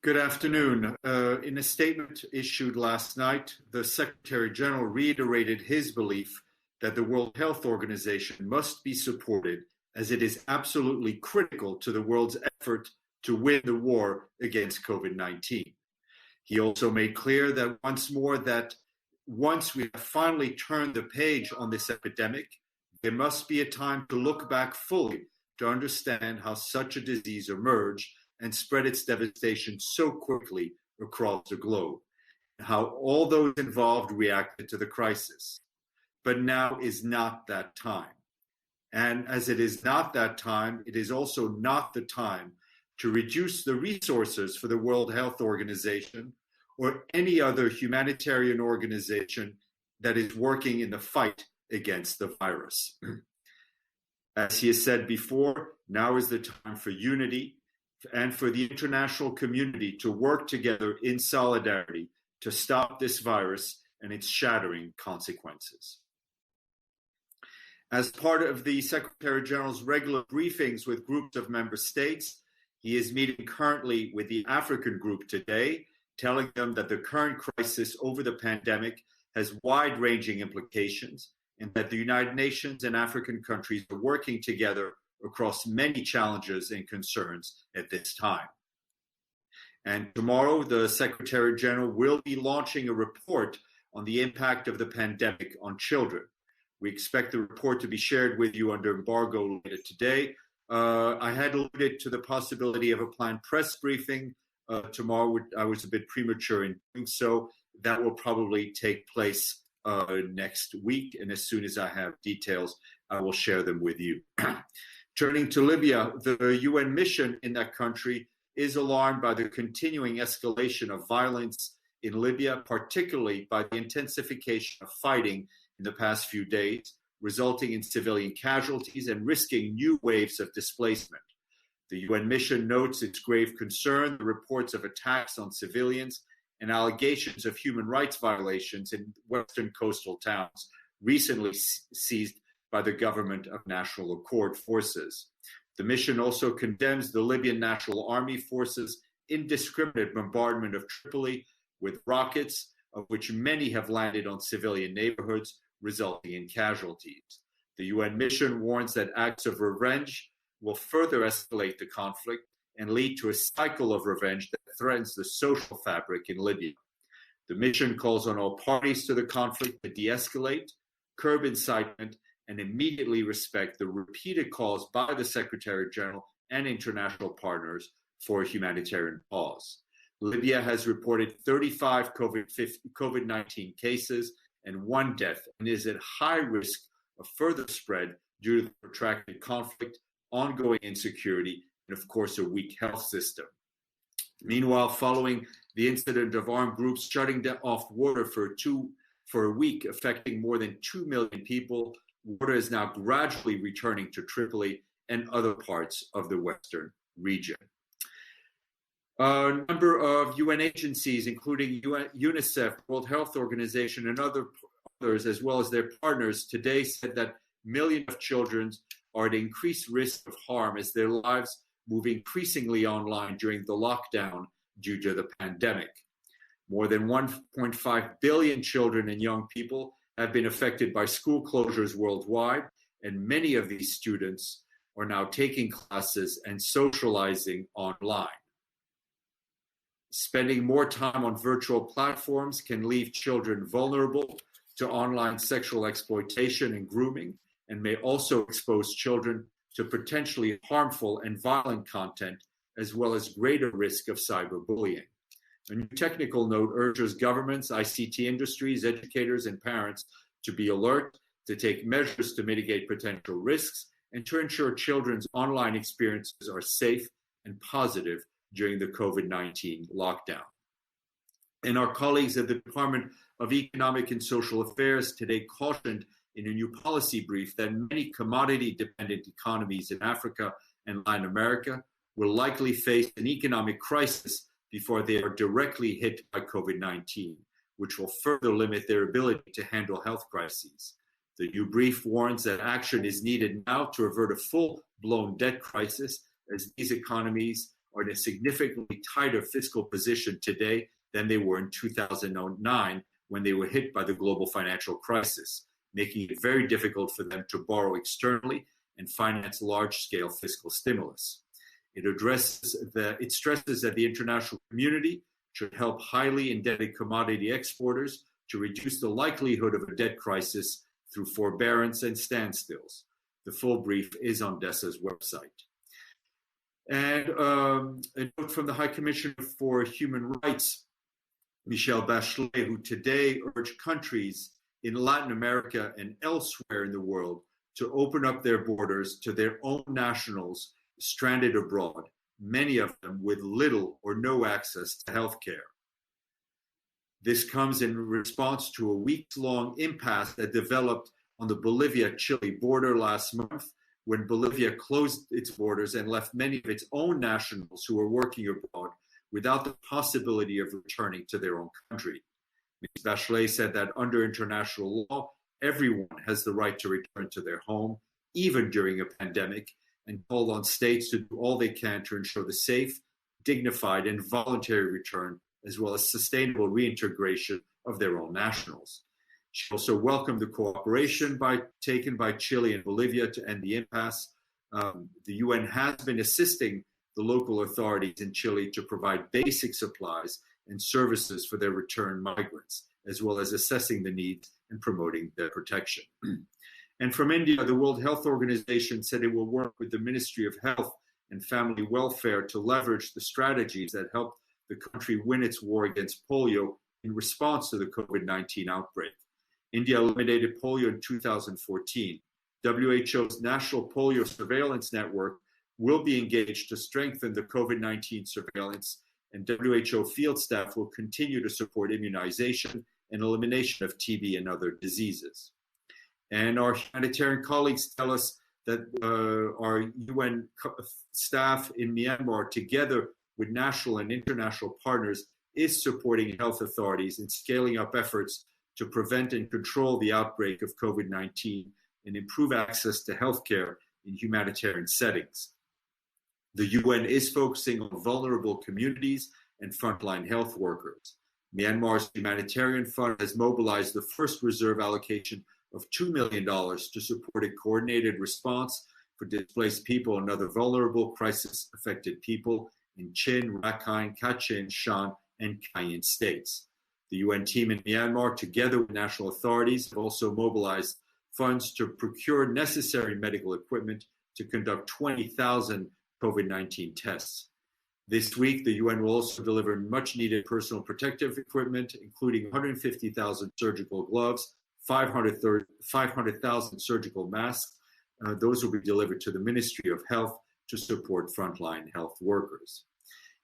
Good afternoon. In a statement issued last night, the Secretary General reiterated his belief that the World Health Organization must be supported as it is absolutely critical to the world's effort to win the war against COVID-19. He also made clear that once more that once we have finally turned the page on this epidemic, there must be a time to look back fully to understand how such a disease emerged and spread its devastation so quickly across the globe, and how all those involved reacted to the crisis. But now is not that time. And as it is not that time, it is also not the time to reduce the resources for the World Health Organization or any other humanitarian organization that is working in the fight against the virus. As he has said before, now is the time for unity and for the international community to work together in solidarity to stop this virus and its shattering consequences. As part of the Secretary General's regular briefings with groups of member states, he is meeting currently with the African group today, telling them that the current crisis over the pandemic has wide-ranging implications and that the United Nations and African countries are working together across many challenges and concerns at this time. And tomorrow, the Secretary General will be launching a report on the impact of the pandemic on children. We expect the report to be shared with you under embargo later today. I had alluded to the possibility of a planned press briefing tomorrow. I was a bit premature in doing so. That will probably take place next week, and as soon as I have details, I will share them with you. Turning to Libya, the UN mission in that country is alarmed by the continuing escalation of violence in Libya, particularly by the intensification of fighting in the past few days, resulting in civilian casualties and risking new waves of displacement. The UN mission notes its grave concern, the reports of attacks on civilians and allegations of human rights violations in western coastal towns recently seized by the Government of National Accord forces. The mission also condemns the Libyan National Army forces' indiscriminate bombardment of Tripoli with rockets, of which many have landed on civilian neighborhoods, resulting in casualties. The UN mission warns that acts of revenge will further escalate the conflict and lead to a cycle of revenge that threatens the social fabric in Libya. The mission calls on all parties to the conflict to de-escalate, curb incitement, and immediately respect the repeated calls by the Secretary General and international partners for a humanitarian pause. Libya has reported 35 COVID-19 cases and 1 death and is at high risk of further spread due to the protracted conflict, ongoing insecurity, and of course a weak health system. Meanwhile, following the incident of armed groups shutting off water for a week, affecting more than 2 million people, water is now gradually returning to Tripoli and other parts of the western region. A number of UN agencies, including UNICEF, World Health Organization, and others, as well as their partners, today said that millions of children are at increased risk of harm as their lives move increasingly online during the lockdown due to the pandemic. More than 1.5 billion children and young people have been affected by school closures worldwide, and many of these students are now taking classes and socializing online. Spending more time on virtual platforms can leave children vulnerable to online sexual exploitation and grooming, and may also expose children to potentially harmful and violent content, as well as greater risk of cyberbullying. A new technical note urges governments, ICT industries, educators, and parents to be alert, to take measures to mitigate potential risks, and to ensure children's online experiences are safe and positive during the COVID-19 lockdown. And our colleagues at the Department of Economic and Social Affairs today cautioned in a new policy brief that many commodity-dependent economies in Africa and Latin America will likely face an economic crisis before they are directly hit by COVID-19, which will further limit their ability to handle health crises. The new brief warns that action is needed now to avert a full-blown debt crisis, as these economies are in a significantly tighter fiscal position today than they were in 2009 when they were hit by the global financial crisis, making it very difficult for them to borrow externally and finance large-scale fiscal stimulus. It stresses that the international community should help highly indebted commodity exporters to reduce the likelihood of a debt crisis through forbearance and standstills. The full brief is on DESA's website. And a note from the High Commissioner for Human Rights, Michelle Bachelet, who today urged countries in Latin America and elsewhere in the world to open up their borders to their own nationals stranded abroad, many of them with little or no access to health care. This comes in response to a weeks-long impasse that developed on the Bolivia-Chile border last month, when Bolivia closed its borders and left many of its own nationals who were working abroad without the possibility of returning to their own country. Ms. Bachelet said that under international law, everyone has the right to return to their home, even during a pandemic, and called on states to do all they can to ensure the safe, dignified, and voluntary return, as well as sustainable reintegration of their own nationals. She also welcomed the cooperation taken by Chile and Bolivia to end the impasse. The UN has been assisting the local authorities in Chile to provide basic supplies and services for their returned migrants, as well as assessing the needs and promoting their protection. And from India, the World Health Organization said it will work with the Ministry of Health and Family Welfare to leverage the strategies that helped the country win its war against polio in response to the COVID-19 outbreak. India eliminated polio in 2014. WHO's National Polio Surveillance Network will be engaged to strengthen the COVID-19 surveillance, and WHO field staff will continue to support immunization and elimination of TB and other diseases. And our humanitarian colleagues tell us that our UN staff in Myanmar, together with national and international partners, is supporting health authorities in scaling up efforts to prevent and control the outbreak of COVID-19 and improve access to healthcare in humanitarian settings. The UN is focusing on vulnerable communities and frontline health workers. Myanmar's humanitarian fund has mobilized the first reserve allocation of $2 million to support a coordinated response for displaced people and other vulnerable crisis-affected people in Chin, Rakhine, Kachin, Shan, and Kayin states. The UN team in Myanmar, together with national authorities, have also mobilized funds to procure necessary medical equipment to conduct 20,000 COVID-19 tests. This week, the UN will also deliver much-needed personal protective equipment, including 150,000 surgical gloves, 500,000 surgical masks. Those will be delivered to the Ministry of Health to support frontline health workers.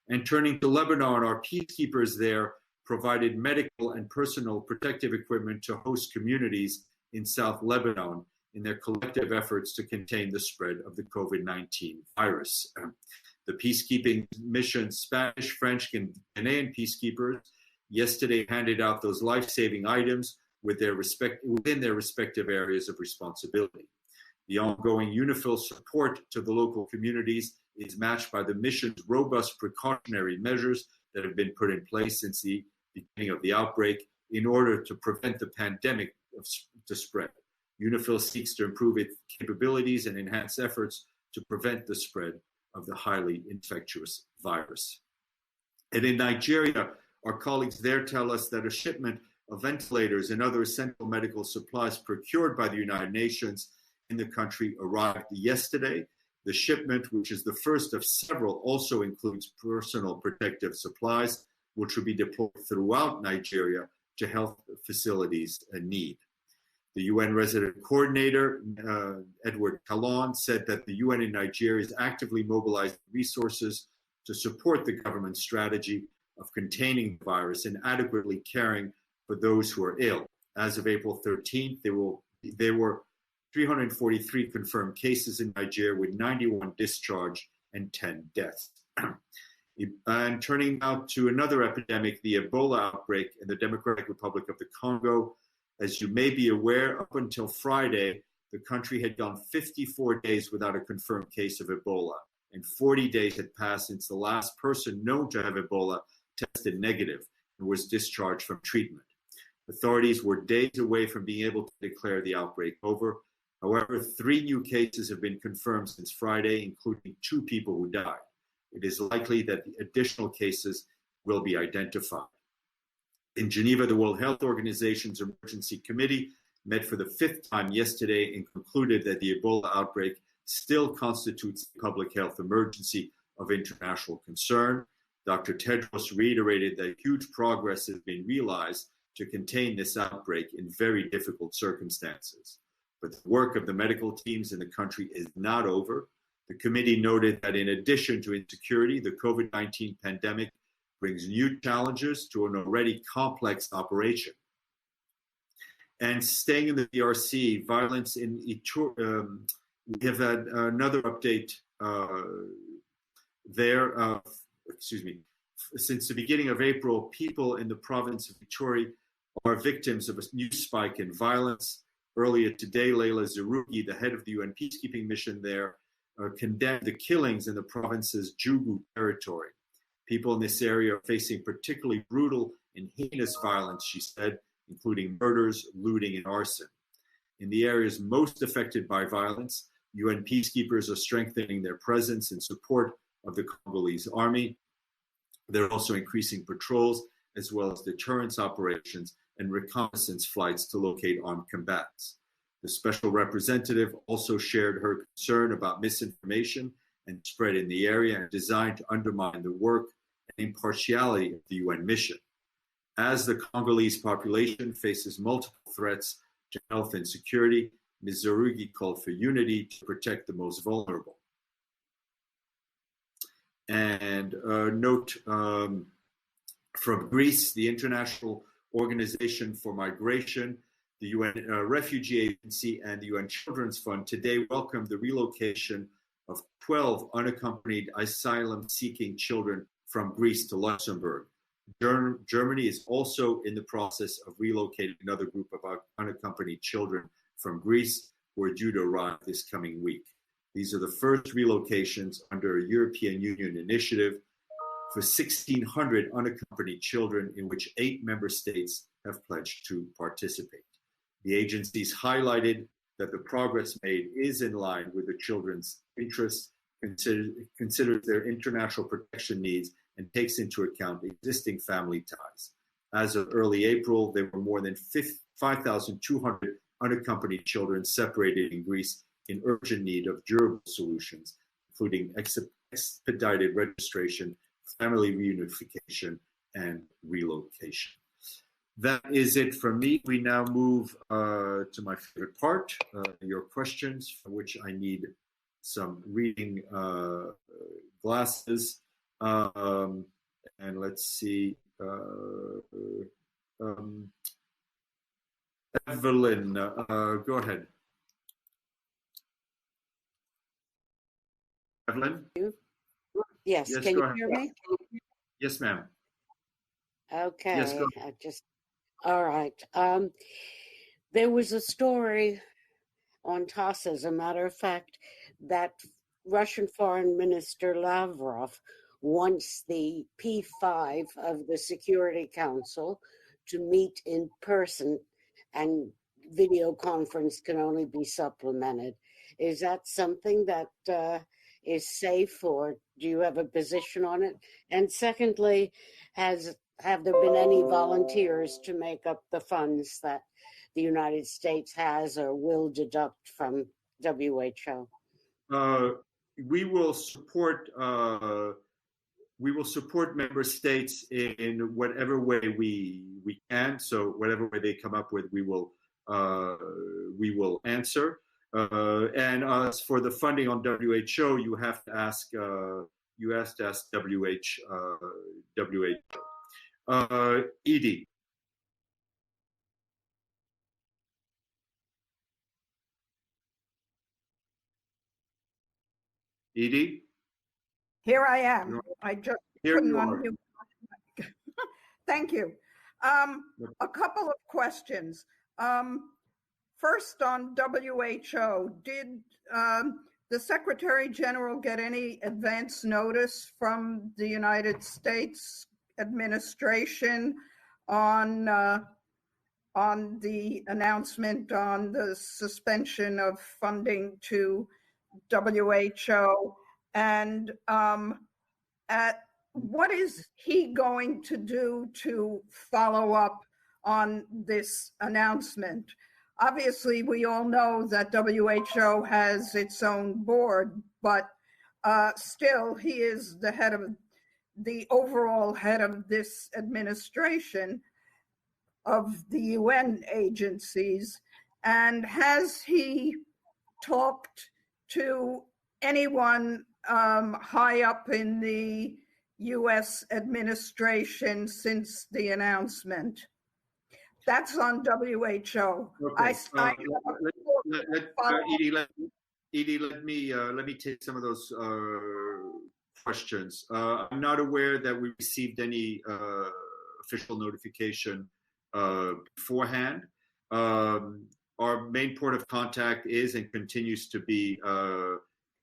And turning to Lebanon, our peacekeepers there provided medical and personal protective equipment to host communities in South Lebanon in their collective efforts to contain the spread of the COVID-19 virus. The peacekeeping mission, Spanish, French, and Ghanaian peacekeepers yesterday handed out those life-saving items within their respective areas of responsibility. The ongoing UNIFIL support to the local communities is matched by the mission's robust precautionary measures that have been put in place since the beginning of the outbreak in order to prevent the pandemic to spread. UNIFIL seeks to improve its capabilities and enhance efforts to prevent the spread of the highly infectious virus. And in Nigeria, our colleagues there tell us that a shipment of ventilators and other essential medical supplies procured by the United Nations in the country arrived yesterday. The shipment, which is the first of several, also includes personal protective supplies, which will be deployed throughout Nigeria to health facilities in need. The UN resident coordinator, Edward Kalon, said that the UN in Nigeria is actively mobilizing resources to support the government's strategy of containing the virus and adequately caring for those who are ill. As of April 13th, there were 343 confirmed cases in Nigeria, with 91 discharged and 10 deaths. And turning now to another epidemic, the Ebola outbreak in the Democratic Republic of the Congo. As you may be aware, up until Friday, the country had gone 54 days without a confirmed case of Ebola. and 40 days had passed since the last person known to have Ebola tested negative and was discharged from treatment. Authorities were days away from being able to declare the outbreak over. However, 3 new cases have been confirmed since Friday, including 2 people who died. It is likely that the additional cases will be identified. In Geneva, the World Health Organization's Emergency Committee met for the 5th time yesterday and concluded that the Ebola outbreak still constitutes a public health emergency of international concern. Dr. Tedros reiterated that huge progress has been realized to contain this outbreak in very difficult circumstances. But the work of the medical teams in the country is not over. The committee noted that in addition to insecurity, the COVID-19 pandemic brings new challenges to an already complex operation. And staying in the DRC, violence in Ituri, we have had another update there. Since the beginning of April, people in the province of Ituri are victims of a new spike in violence. Earlier today, Leila Zerougi, the head of the UN peacekeeping mission there, condemned the killings in the province's Jugu territory. People in this area are facing particularly brutal and heinous violence, she said, including murders, looting, and arson. In the areas most affected by violence, UN peacekeepers are strengthening their presence in support of the Congolese army. They're also increasing patrols, as well as deterrence operations and reconnaissance flights to locate armed combatants. The special representative also shared her concern about misinformation and spread in the area and designed to undermine the work and impartiality of the UN mission. As the Congolese population faces multiple threats to health and security, Ms. Zerougi called for unity to protect the most vulnerable. And note from Greece, the International Organization for Migration, the UN Refugee Agency, and the UN Children's Fund today welcomed the relocation of 12 unaccompanied asylum-seeking children from Greece to Luxembourg. Germany is also in the process of relocating another group of unaccompanied children from Greece who are due to arrive this coming week. These are the first relocations under a European Union initiative for 1,600 unaccompanied children in which 8 member states have pledged to participate. The agencies highlighted that the progress made is in line with the children's interests, considers their international protection needs, and takes into account existing family ties. As of early April, there were more than 5,200 unaccompanied children separated in Greece in urgent need of durable solutions, including expedited registration, family reunification, and relocation. That is it from me. We now move to my favorite part, your questions, for which I need some reading glasses. And let's see. Evelyn, go ahead. Evelyn? Yes, can you hear me? Yes, ma'am. Okay, yes, go. All right. There was a story on TASS, as a matter of fact, that Russian Foreign Minister Lavrov wants the P5 of the Security Council to meet in person, and video conference can only be supplemented. Is that something that is safe, or do you have a position on it? And secondly, have there been any volunteers to make up the funds that the United States has or will deduct from WHO? We will support member states in whatever way we can. So whatever way they come up with, we will answer. And as for the funding on WHO, you have to ask WHO. Edie. Edie? Here I am. I just couldn't unmute. Thank you. A couple of questions. First, on WHO, did the Secretary General get any advance notice from the United States administration on the announcement on the suspension of funding to WHO? And what is he going to do to follow up on this announcement? Obviously, we all know that WHO has its own board, but still, he is the overall head of this administration of the UN agencies. And has he talked to anyone high up in the US administration since the announcement? That's on WHO. Okay. Edie, let me take some of those questions. I'm not aware that we received any official notification beforehand. Our main point of contact is and continues to be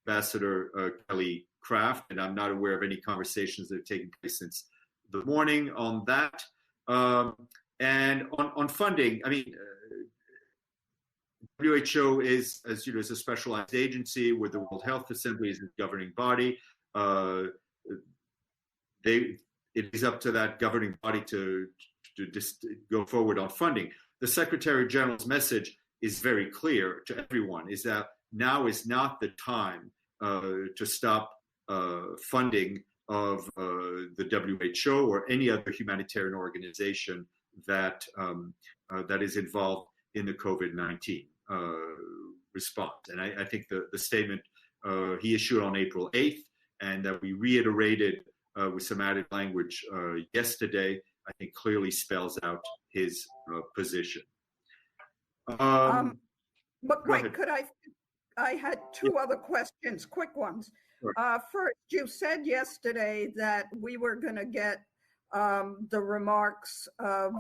Ambassador Kelly Craft, and I'm not aware of any conversations that have taken place since the morning on that. And on funding, I mean, WHO is, as you know, is a specialized agency where the World Health Assembly is the governing body. It is up to that governing body to just go forward on funding. The Secretary General's message is very clear to everyone: is that now is not the time to stop funding of the WHO or any other humanitarian organization that is involved in the COVID-19 response. And I think the statement he issued on April 8th and that we reiterated with some added language yesterday, I think clearly spells out his position. But wait, I had two other questions, quick ones. Sure. First, you said yesterday that we were going to get the remarks of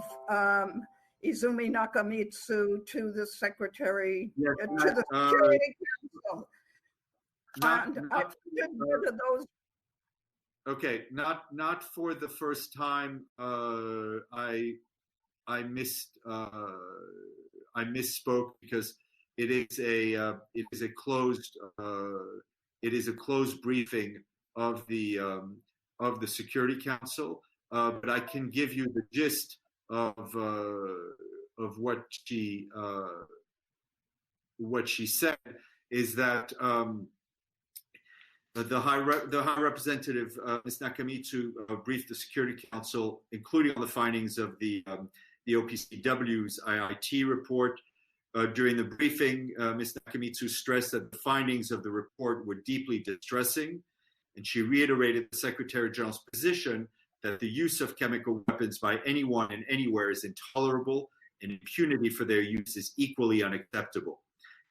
Izumi Nakamitsu to the Secretary, to the Security Council. Those. Okay, not for the first time. I misspoke because it is a closed briefing of the Security Council. But I can give you the gist of what she said is that the High Representative Ms. Nakamitsu briefed the Security Council, including on the findings of the OPCW's IIT report. During the briefing, Ms. Nakamitsu stressed that the findings of the report were deeply distressing, and she reiterated the Secretary General's position that the use of chemical weapons by anyone and anywhere is intolerable, and impunity for their use is equally unacceptable.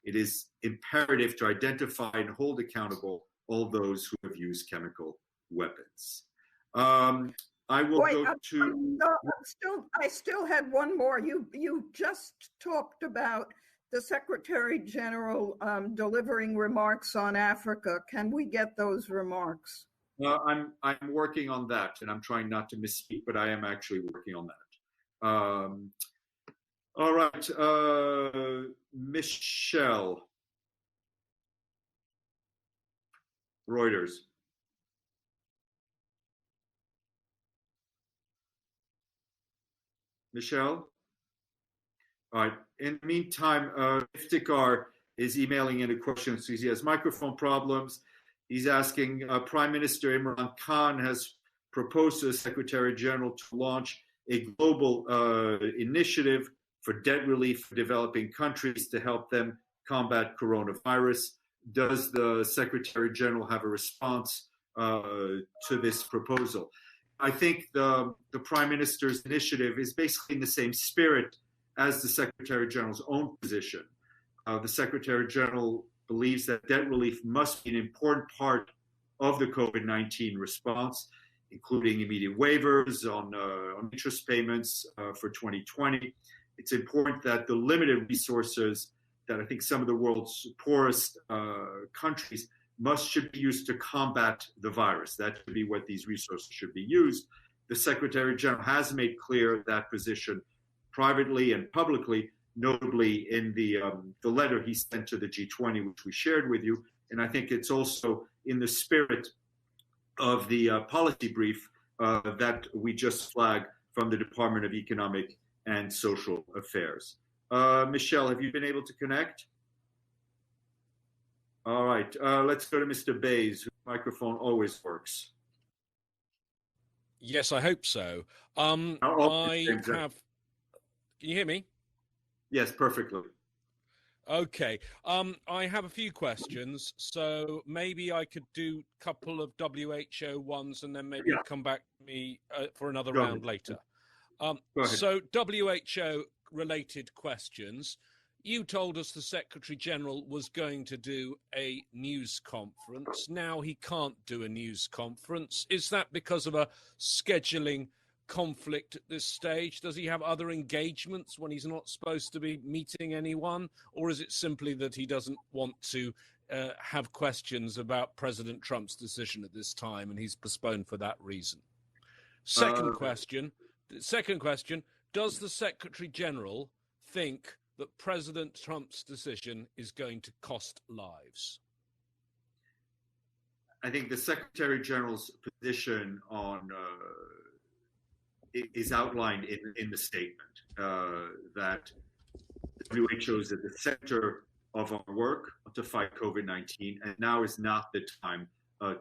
It is imperative to identify and hold accountable all those who have used chemical weapons. I will go to. I still had one more. You just talked about the Secretary General delivering remarks on Africa. Can we get those remarks? I'm working on that, and I'm trying not to misspeak, but I am actually working on that. All right, Michelle, Reuters. Michelle? All right. In the meantime, Iftikhar is emailing in a question. So he has microphone problems. He's asking, Prime Minister Imran Khan has proposed to the Secretary General to launch a global initiative for debt relief for developing countries to help them combat coronavirus. Does the Secretary General have a response to this proposal? I think the Prime Minister's initiative is basically in the same spirit as the Secretary General's own position. The Secretary General believes that debt relief must be an important part of the COVID-19 response, including immediate waivers on interest payments for 2020. It's important that the limited resources that I think some of the world's poorest countries should be used to combat the virus. That should be what these resources should be used. The Secretary General has made clear that position privately and publicly, notably in the letter he sent to the G20, which we shared with you. And I think it's also in the spirit of the policy brief that we just flagged from the Department of Economic and Social Affairs. Michelle, have you been able to connect? All right, let's go to Mr. Bays, whose microphone always works. Yes, I hope so. Can you hear me? Yes, perfectly. Okay. I have a few questions, so maybe I could do a couple of WHO ones and then maybe come back to me for another round later. So WHO related questions. You told us the Secretary General was going to do a news conference. Now he can't do a news conference. Is that because of a scheduling conflict at this stage? Does he have other engagements when he's not supposed to be meeting anyone? Or is it simply that he doesn't want to have questions about President Trump's decision at this time and he's postponed for that reason? Second question, does the Secretary General think that President Trump's decision is going to cost lives? I think the Secretary General's position on is outlined in the statement that WHO is at the center of our work to fight COVID-19, and now is not the time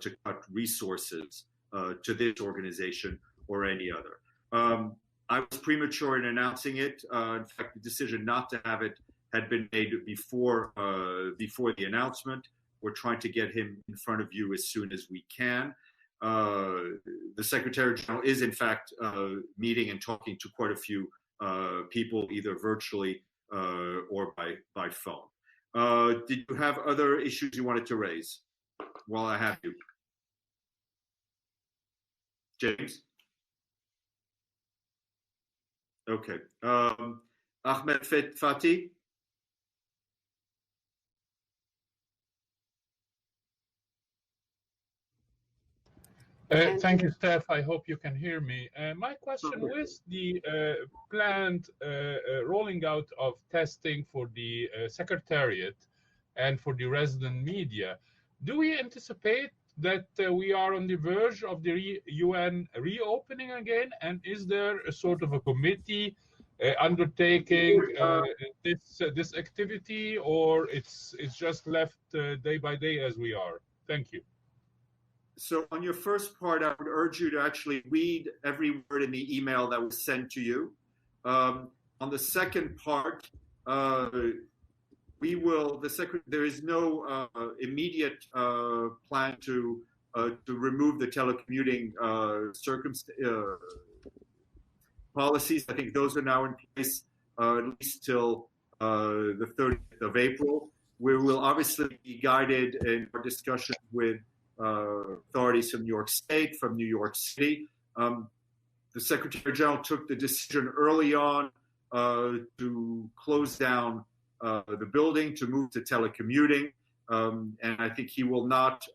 to cut resources to this organization or any other. I was premature in announcing it. In fact, the decision not to have it had been made before the announcement. We're trying to get him in front of you as soon as we can. The Secretary General is, in fact, meeting and talking to quite a few people, either virtually or by phone. Did you have other issues you wanted to raise while I have you? James? Okay. Ahmed Fatih? Thank you, Steph. I hope you can hear me. My question, with the planned rolling out of testing for the Secretariat and for the resident media, do we anticipate that we are on the verge of the UN reopening again? And is there a sort of a committee undertaking this activity, or it's just left day by day as we are? Thank you. So on your first part, I would urge you to actually read every word in the email that was sent to you. On the second part, there is no immediate plan to remove the telecommuting policies. I think those are now in place at least till the 30th of April. We will obviously be guided in our discussion with authorities from New York State, from New York City. The Secretary General took the decision early on to close down the building, to move to telecommuting, and I think he will not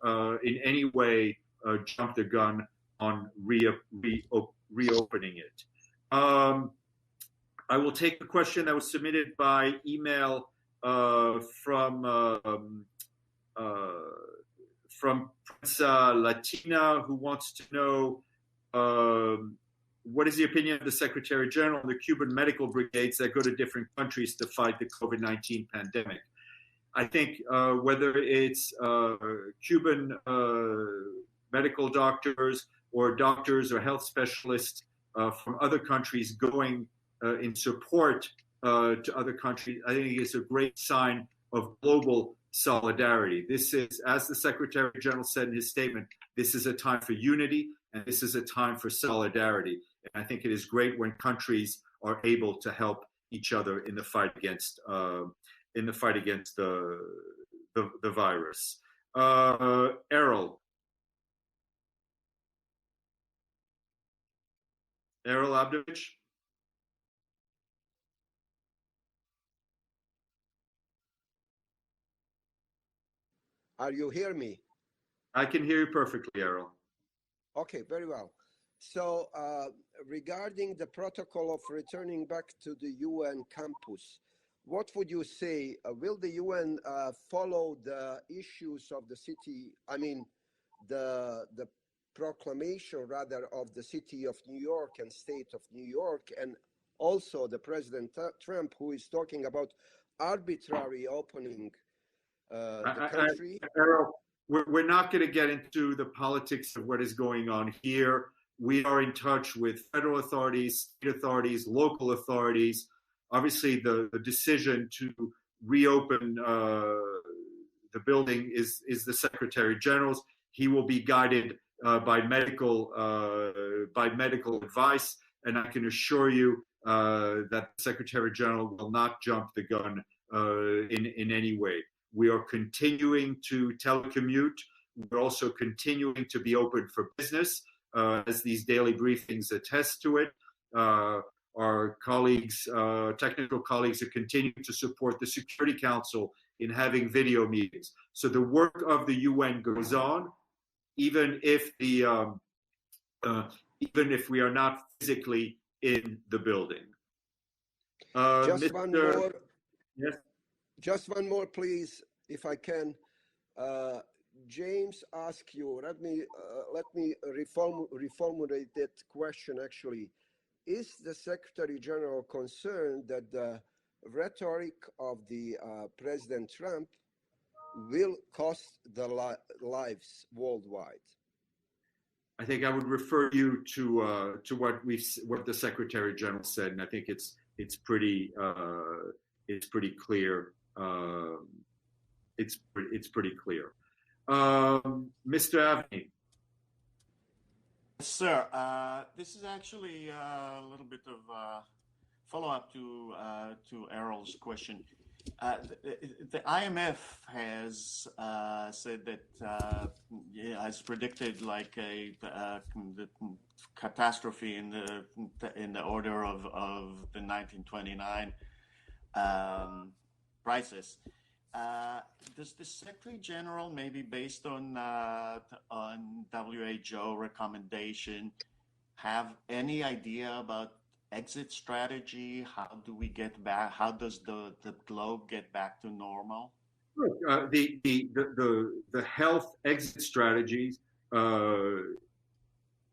in any way jump the gun on reopening it. I will take the question that was submitted by email from Prince Latina, who wants to know what is the opinion of the Secretary General on the Cuban medical brigades that go to different countries to fight the COVID-19 pandemic. I think whether it's Cuban medical doctors or health specialists from other countries going in support to other countries, I think it's a great sign of global solidarity. This is, as the Secretary General said in his statement, this is a time for unity and this is a time for solidarity. And I think it is great when countries are able to help each other in the fight against the virus. Errol Abdovich. Are you hear me? I can hear you perfectly, Errol. Okay, very well. So regarding the protocol of returning back to the UN campus, what would you say? Will the UN follow the issues of the city? I mean, the proclamation rather of the city of New York and state of New York, and also the President Trump, who is talking about arbitrary opening the country. Errol, we're not going to get into the politics of what is going on here. We are in touch with federal authorities, state authorities, local authorities. Obviously, the decision to reopen the building is the Secretary General's. He will be guided by medical advice, and I can assure you that the Secretary General will not jump the gun in any way. We are continuing to telecommute. We're also continuing to be open for business, as these daily briefings attest to it. Our colleagues, technical colleagues, are continuing to support the Security Council in having video meetings. So the work of the UN goes on, even if we are not physically in the building. Just one more. Yes. Just one more, please, if I can. James asked you. Let me reformulate that question. Actually, is the Secretary General concerned that the rhetoric of the President Trump will cost the lives worldwide? I think I would refer you to what the Secretary General said, and I think it's pretty clear. It's pretty clear. Mr. Avni. Sir, this is actually a little bit of a follow-up to Errol's question. The IMF has said that has predicted like a catastrophe in the order of the 1929 crisis. Does the Secretary General, maybe based on WHO recommendation, have any idea about exit strategy? How do we get back? How does the globe get back to normal? The health exit strategies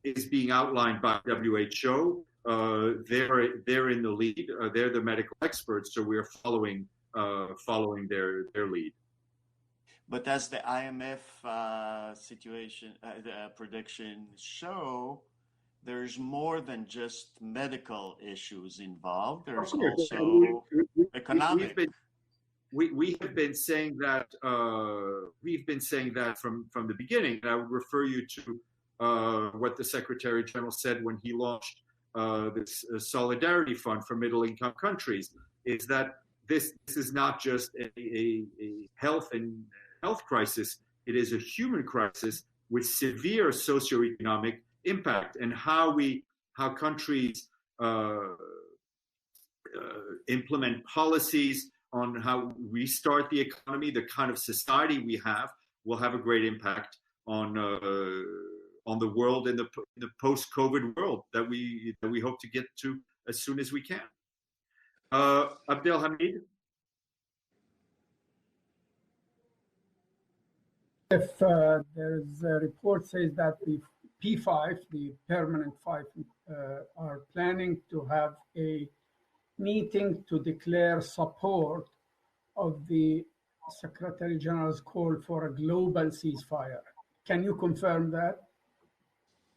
is being outlined by WHO. They're in the lead. They're the medical experts, so we're following their lead. But as the IMF predictions show, there's more than just medical issues involved. There's also economic. We have been saying that. We've been saying that from the beginning. And I would refer you to what the Secretary General said when he launched this Solidarity Fund for middle-income countries. Is that this is not just a health crisis. It is a human crisis with severe socioeconomic impact, and how countries implement policies on how we restart the economy, the kind of society we have, will have a great impact on the world, in the post-COVID world that we hope to get to as soon as we can. Abdelhamid? If there's a report says that the P5, the permanent five, are planning to have a meeting to declare support of the Secretary General's call for a global ceasefire. Can you confirm that?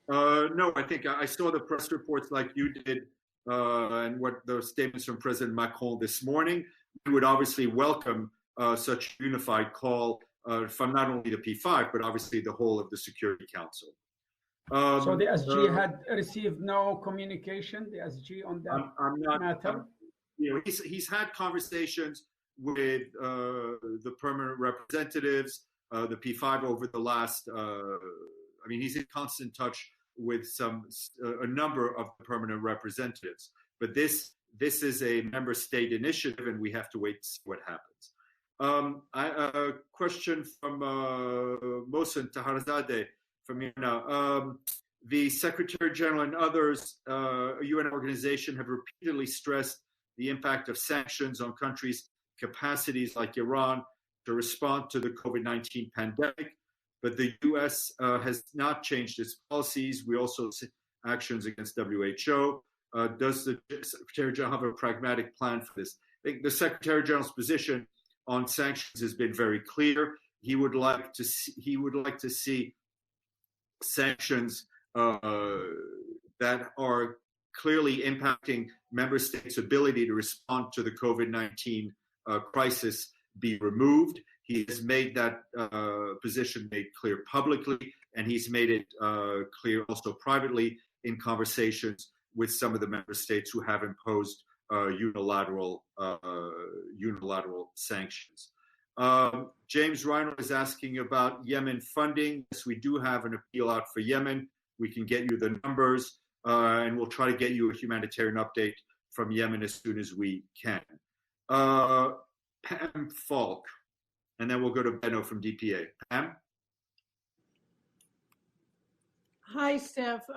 No, I think I saw the press reports like you did, and what the statements from President Macron this morning. We would obviously welcome such a unified call from not only the P5, but obviously the whole of the Security Council. So the SG had received no communication, the SG, on that matter? He's had conversations with the permanent representatives, the P5 over the last, he's in constant touch with a number of the permanent representatives. But this is a member state initiative, and we have to wait to see what happens. A question from Mohsen Taharzadeh from Myanmar. The Secretary General and others, a UN organization, have repeatedly stressed the impact of sanctions on countries' capacities like Iran to respond to the COVID-19 pandemic. But the US has not changed its policies. We also see actions against WHO. Does the Secretary General have a pragmatic plan for this? I think the Secretary General's position on sanctions has been very clear. He would like to see sanctions that are clearly impacting member states' ability to respond to the COVID-19 crisis be removed. He has made that position made clear publicly, and he's made it clear also privately in conversations with some of the member states who have imposed unilateral sanctions. James Reiner is asking about Yemen funding. Yes, we do have an appeal out for Yemen. We can get you the numbers, and we'll try to get you a humanitarian update from Yemen as soon as we can. Pam Falk, and then we'll go to Benno from DPA. Pam? Hi, Steph.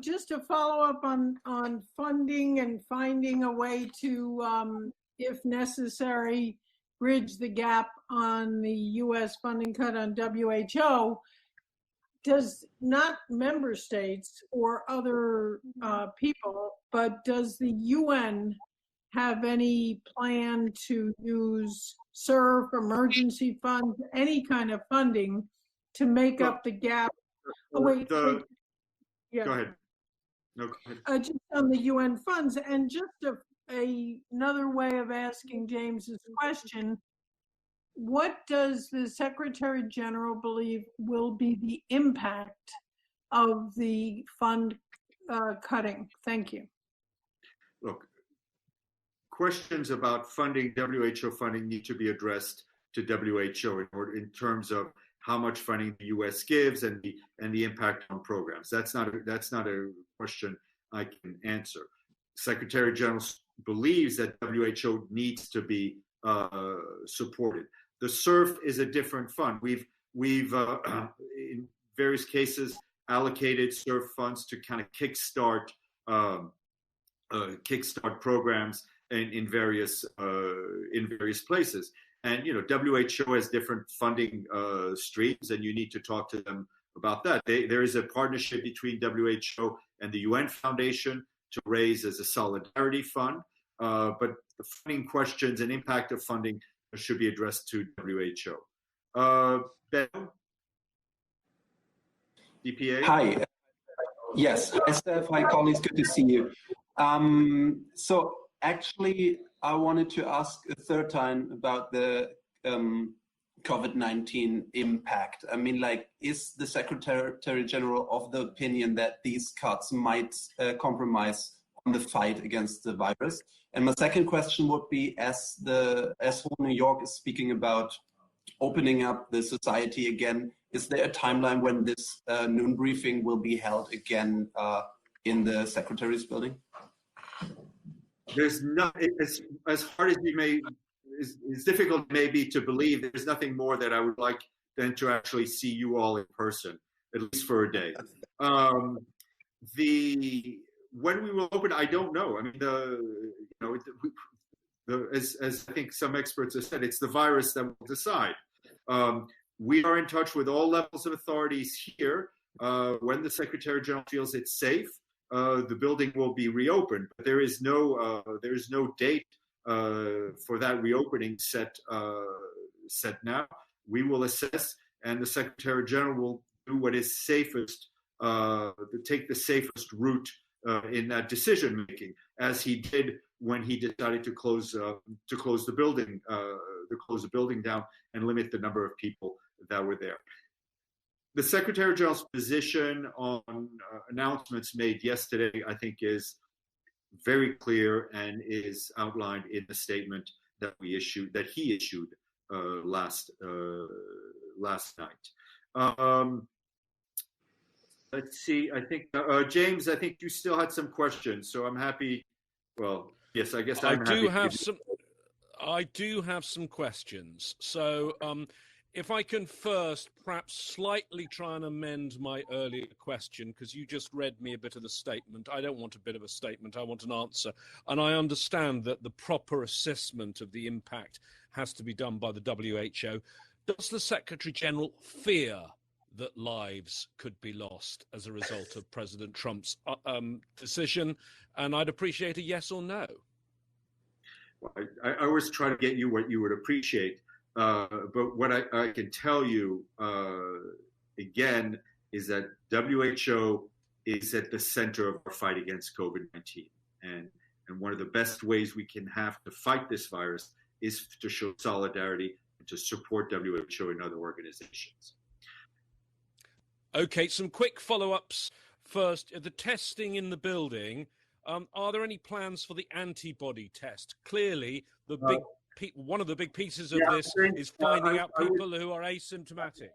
Just to follow up on funding and finding a way to, if necessary, bridge the gap on the U.S. funding cut on WHO. Does not member states or other people, but does the UN have any plan to use SURF, emergency funds, any kind of funding to make up the gap? Oh, wait. Yeah. Go ahead. No, go ahead. Just on the UN funds, and just another way of asking James's question, what does the Secretary General believe will be the impact of the fund cutting? Thank you. Look, questions about funding, WHO funding, need to be addressed to WHO in terms of how much funding the U.S. gives and the impact on programs. That's not a question I can answer. Secretary General believes that WHO needs to be supported. The SURF is a different fund. We've in various cases allocated SURF funds to kind of kickstart programs in various places. And WHO has different funding streams, and you need to talk to them about that. There is a partnership between WHO and the UN Foundation to raise as a solidarity fund, but the funding questions and impact of funding should be addressed to WHO. Ben, DPA. Hi. Yes. Hi, Steph. Hi, colleagues. Good to see you. So actually, I wanted to ask a third time about the COVID-19 impact. I mean, is the Secretary General of the opinion that these cuts might compromise on the fight against the virus? And my second question would be, as whole New York is speaking about opening up the society again, is there a timeline when this noon briefing will be held again in the Secretary's building? There's not, as hard as you may, as difficult it may be to believe, there's nothing more that I would like than to actually see you all in person, at least for a day. When we will open, I don't know. I mean, as I think some experts have said, it's the virus that will decide. We are in touch with all levels of authorities here. When the Secretary General feels it's safe, the building will be reopened. But there is no date for that reopening set now. We will assess, and the Secretary General will do what is safest, to take the safest route in that decision making, as he did when he decided to close the building down and limit the number of people that were there. The Secretary General's position on announcements made yesterday, I think, is very clear and is outlined in the statement that he issued last night. Let's see. I think James, I think you still had some questions, so I'm happy. Well, yes, I guess I I do have some questions. So if I can first perhaps slightly try and amend my earlier question, because you just read me a bit of the statement. I don't want a bit of a statement, I want an answer. And I understand that the proper assessment of the impact has to be done by the WHO. Does the Secretary-General fear that lives could be lost as a result of President Trump's decision? And I'd appreciate a yes or no. Well, I always try to get you what you would appreciate. But what I can tell you, again, is that WHO is at the center of our fight against COVID-19. And one of the best ways we can have to fight this virus is to show solidarity and to support WHO and other organizations. Okay, some quick follow-ups first. The testing in the building, are there any plans for the antibody test? Clearly, one of the big pieces of this is finding out people who are asymptomatic.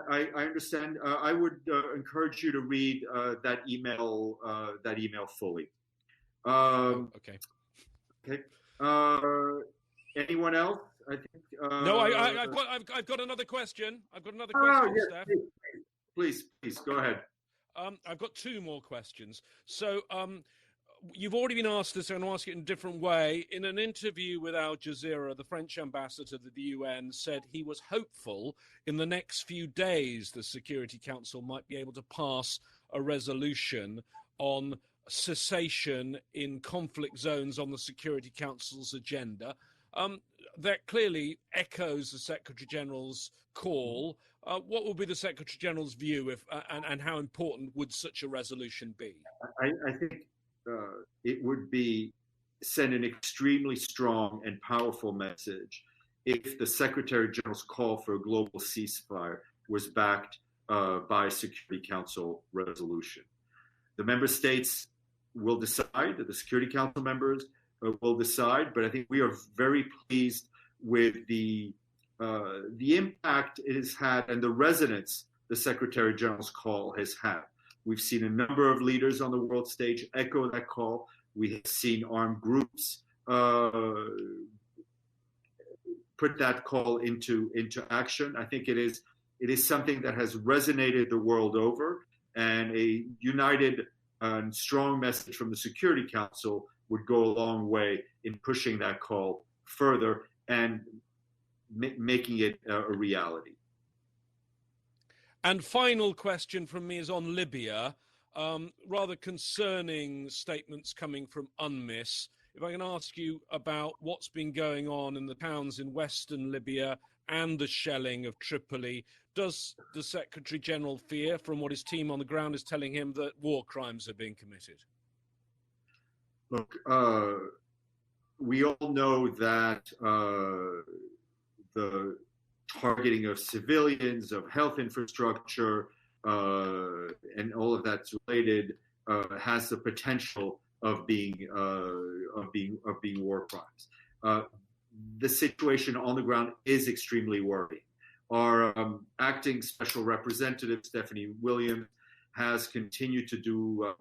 I understand. I would encourage you to read that email fully. Okay. Anyone else? I think. No, I've got another question. I've got another question, yes, Steph. Please, go ahead. I've got two more questions. So you've already been asked this, I'm going to ask it in a different way. In an interview with Al Jazeera, the French ambassador to the UN said he was hopeful in the next few days the Security Council might be able to pass a resolution on cessation in conflict zones on the Security Council's agenda. That clearly echoes the Secretary-General's call. What would be the Secretary-General's view and how important would such a resolution be? I think it would send an extremely strong and powerful message if the Secretary-General's call for a global ceasefire was backed by a Security Council resolution. The member states will decide, the Security Council members will decide, but I think we are very pleased with the impact it has had and the resonance the Secretary General's call has had. We've seen a number of leaders on the world stage echo that call. We have seen armed groups put that call into action. I think it is something that has resonated the world over, and a united and strong message from the Security Council would go a long way in pushing that call further and making it a reality. And final question from me is on Libya. Rather concerning statements coming from UNMISS. If I can ask you about what's been going on in the towns in western Libya and the shelling of Tripoli. Does the Secretary General fear, from what his team on the ground is telling him, that war crimes are being committed? Look, we all know that the targeting of civilians, of health infrastructure, and all of that's related has the potential of being war crimes. The situation on the ground is extremely worrying. Our acting special representative, Stephane Williams, has continued to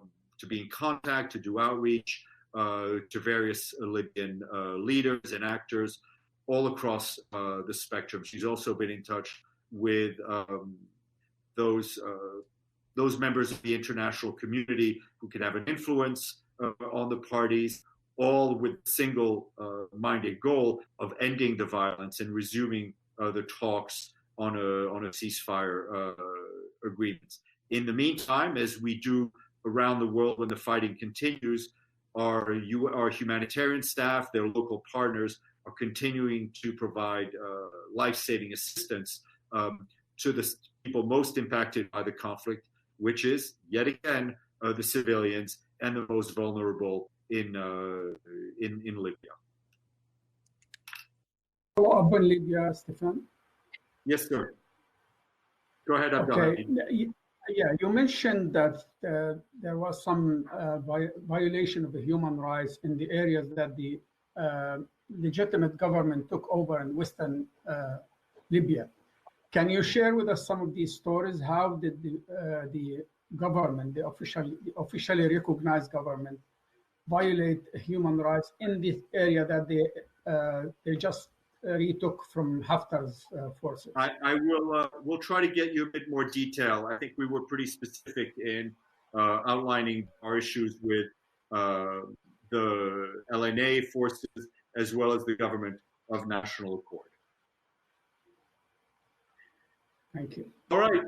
be in contact, to do outreach to various Libyan leaders and actors all across the spectrum. She's also been in touch with those members of the international community who can have an influence on the parties, all with a single-minded goal of ending the violence and resuming the talks on a ceasefire agreements. In the meantime, as we do around the world when the fighting continues, our humanitarian staff, their local partners, are continuing to provide life-saving assistance to the people most impacted by the conflict, which is, yet again, the civilians and the most vulnerable in Libya. Up in Libya, Stephane? Yes, sir. Go ahead, Abdullah. Okay. Yeah, you mentioned that there was some violation of the human rights in the areas that the legitimate government took over in western Libya. Can you share with us some of these stories? How did the government, the officially recognized government, violate human rights in this area that they they just retook from Haftar's forces. I will. We'll try to get you a bit more detail. I think we were pretty specific in outlining our issues with the LNA forces as well as the government of national accord. Thank you. All right.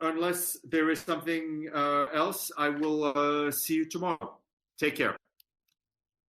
Unless there is something else, I will see you tomorrow. Take care.